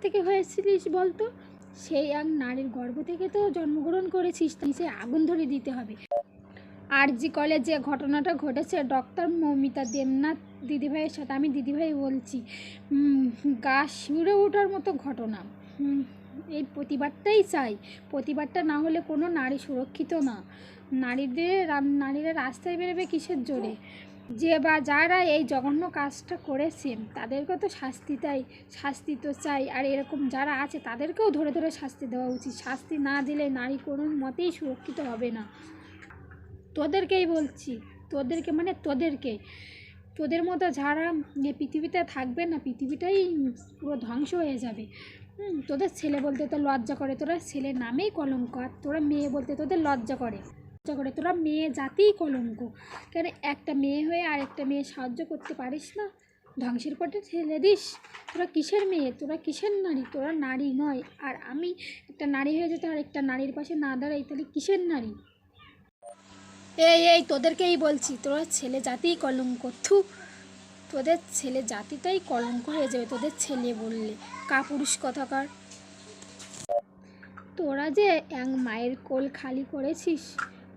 থেকে হয়েছিলিস বলতো? সেই এক নারীর গর্ভ থেকে তো জন্মগ্রহণ করেছিস, নিচে আগুন ধরে দিতে হবে। আরজি কলেজ যে ঘটনাটা ঘটেছে ডক্টর মৌমিতা দেবনাথ দিদিভাইয়ের সাথে, আমি দিদিভাই বলছি, গা শিউরে ওঠার মতো ঘটনা। এই প্রতিবাদটাই চাই। প্রতিবাদটা না হলে কোনো নারী সুরক্ষিত না। নারীরা রাস্তায় বেরোবে কিসের জোরে? যে বা যারা এই জঘন্য কাজটা করেছে তাদেরকে তো শাস্তি তো চাই। আর এরকম যারা আছে তাদেরকেও ধরে ধরে শাস্তি দেওয়া উচিত। শাস্তি না দিলে নারী কোনো মতেই সুরক্ষিত হবে না। তোদেরকেই বলছি, তোদের মতো যারা পৃথিবীতে থাকবে না, পৃথিবীটাই পুরো ধ্বংস হয়ে যাবে। তোদের ছেলে বলতে তো লজ্জা করে, তোরা ছেলে নামেই কলঙ্ক। আর তোরা মেয়ে বলতে তোদের লজ্জা করে, তোরা মেয়ে জাতিই কলঙ্ক। কেন একটা মেয়ে হয়ে আর একটা মেয়ে সাহায্য করতে পারিস না? ধ্বংসের পথে ঠেলে দিস। তোরা কিসের মেয়ে, তোরা কিসের নারী? তোরা নারী নয়। আর আমি একটা নারী হয়ে যেতে আর একটা নারীর পাশে না দাঁড়াই তাহলে কিসের নারী? এই তোদেরকেই বলছি, তোরা ছেলে জাতিই কলঙ্ক। তোদের ছেলে জাতিটাই কলঙ্ক হয়ে যাবে তোদের ছেলে বললে। কাপুরুষ কথাকার। তোরা যে এক মায়ের কোল খালি করেছিস,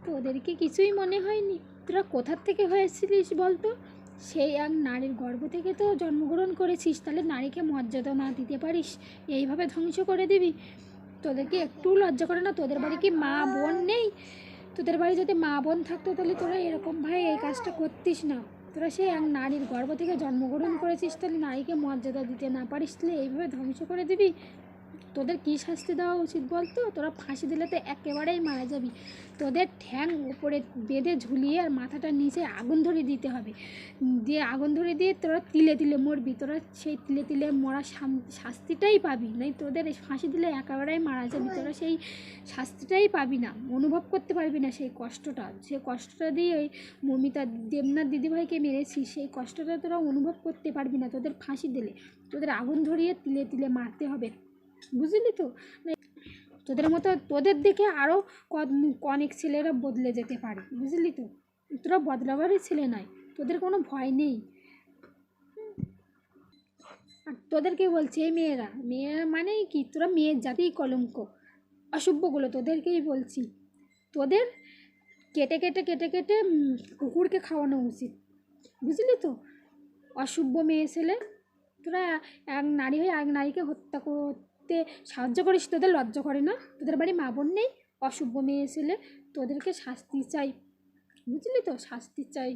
তোদেরকে কিছুই মনে হয়নি? তোরা কোথার থেকে হয়েছিলিস বলতো? সেই এক নারীর গর্ভ থেকে তো জন্মগ্রহণ করেছিস, তাহলে নারীকে মর্যাদা না দিতে পারিস, এইভাবে ধ্বংস করে দিবি? তোদেরকে একটু লজ্জা করে না? তোদের বাড়ি কি মা বোন নেই? তোদের বাড়ি যদি মা বোন থাকতো তাহলে তোরা এরকম ভাই এই কাজটা করতিস না। তোরা সেই এক নারীর গর্ভ থেকে জন্মগ্রহণ করেছিস, তাহলে নারীকে মর্যাদা দিতে না পারিস, তাহলে এইভাবে ধ্বংস করে দিবি? তোদের কী শাস্তি দেওয়া উচিত বলতো? তোরা ফাঁসি দিলে তো একেবারেই মারা যাবি। তোদের ঠ্যাং উপরে বেঁধে ঝুলিয়ে আর মাথাটা নিচে আগুন ধরে দিতে হবে, দিয়ে আগুন ধরে দিয়ে তোরা তিলে তিলে মরবি। তোরা সেই তিলে তিলে মরা শাস্তিটাই পাবি, নাই তোদের ফাঁসি দিলে একেবারেই মারা যাবি। তোরা সেই শাস্তিটাই পাবি না, অনুভব করতে পারবি না সেই কষ্টটা দিয়ে ওই মৌমিতা দেবনাথ দিদিভাইকে মেরেছিস, সেই কষ্টটা তোরা অনুভব করতে পারবি না। তোদের ফাঁসি দিলে তোদের আগুন ধরিয়ে তিলে তিলে মারতে হবে, বুঝলি তো? তোদের দেখে আরও অনেক ছেলেরা বদলে যেতে পারে, বুঝলি তো? তোরা বদলাবারই ছেলে নয়, তোদের কোনো ভয় নেই। আর তোদেরকে বলছি, এই মেয়েরা মানেই কি? তোরা মেয়ের জাতিই কলঙ্ক, অসভ্যগুলো। তোদেরকেই বলছি, তোদের কেটে কেটে কেটে কেটে কুকুরকে খাওয়ানো উচিত, বুঝলি তো? অসভ্য মেয়ে ছেলে। তোরা এক নারী হয়ে এক নারীকে হত্যা করতে সাহায্য করিস, তোদের লজ্জা করে না? তোদের বাড়ি মা বোন নেই? অসভ্য মেয়ে ছেলে, তোদেরকে শাস্তি চাই, বুঝলি তো? শাস্তি চাই।